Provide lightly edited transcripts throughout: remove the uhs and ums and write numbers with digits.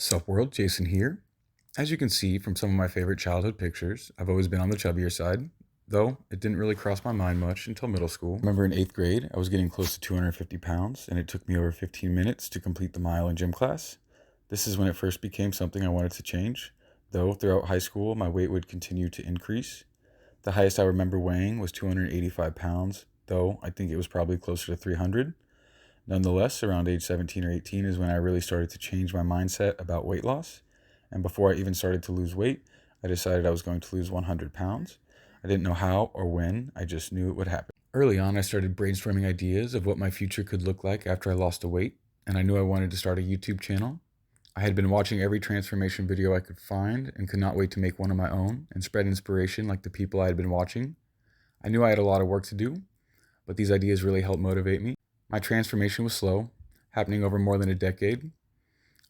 Sup world, Jason here. As you can see from some of my favorite childhood pictures, I've always been on the chubbier side, though it didn't really cross my mind much until middle school. I remember in 8th grade, I was getting close to 250 pounds, and it took me over 15 minutes to complete the mile in gym class. This is when it first became something I wanted to change, though throughout high school, my weight would continue to increase. The highest I remember weighing was 285 pounds, though I think it was probably closer to 300. Nonetheless, around age 17 or 18 is when I really started to change my mindset about weight loss. And before I even started to lose weight, I decided I was going to lose 100 pounds. I didn't know how or when, I just knew it would happen. Early on, I started brainstorming ideas of what my future could look like after I lost the weight, and I knew I wanted to start a YouTube channel. I had been watching every transformation video I could find and could not wait to make one of my own and spread inspiration like the people I had been watching. I knew I had a lot of work to do, but these ideas really helped motivate me. My transformation was slow, happening over more than a decade.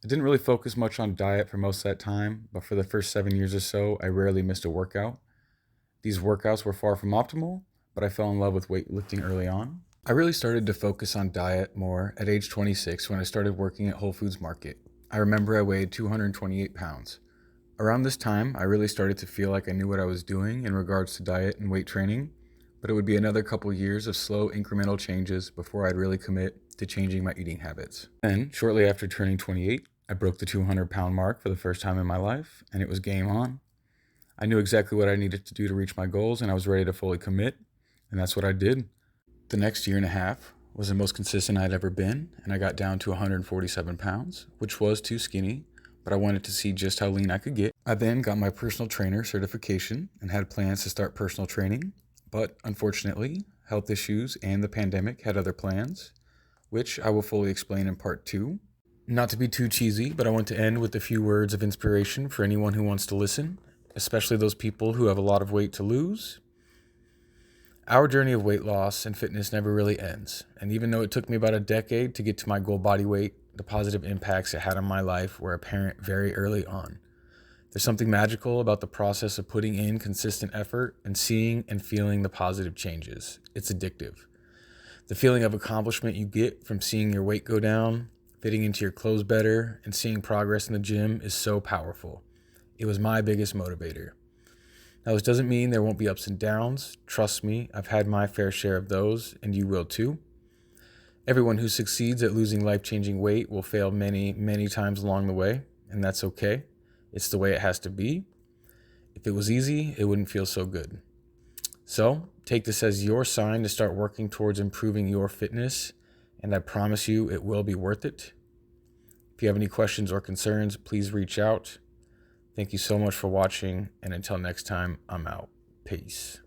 I didn't really focus much on diet for most of that time, but for the first 7 years or so, I rarely missed a workout. These workouts were far from optimal, but I fell in love with weightlifting early on. I really started to focus on diet more at age 26 when I started working at Whole Foods Market. I remember I weighed 228 pounds. Around this time, I really started to feel like I knew what I was doing in regards to diet and weight training, but it would be another couple years of slow incremental changes before I'd really commit to changing my eating habits. Then, shortly after turning 28, I broke the 200-pound mark for the first time in my life, and it was game on. I knew exactly what I needed to do to reach my goals, and I was ready to fully commit, and that's what I did. The next year and a half was the most consistent I'd ever been, and I got down to 147 pounds, which was too skinny, but I wanted to see just how lean I could get. I then got my personal trainer certification and had plans to start personal training, but unfortunately, health issues and the pandemic had other plans, which I will fully explain in part 2. Not to be too cheesy, but I want to end with a few words of inspiration for anyone who wants to listen, especially those people who have a lot of weight to lose. Our journey of weight loss and fitness never really ends, and even though it took me about a decade to get to my goal body weight, the positive impacts it had on my life were apparent very early on. There's something magical about the process of putting in consistent effort and seeing and feeling the positive changes. It's addictive. The feeling of accomplishment you get from seeing your weight go down, fitting into your clothes better, and seeing progress in the gym is so powerful. It was my biggest motivator. Now, this doesn't mean there won't be ups and downs. Trust me, I've had my fair share of those, and you will too. Everyone who succeeds at losing life-changing weight will fail many, many times along the way, and that's okay. It's the way it has to be. If it was easy, it wouldn't feel so good. So, take this as your sign to start working towards improving your fitness, and I promise you it will be worth it. If you have any questions or concerns, please reach out. Thank you so much for watching, and until next time, I'm out. Peace.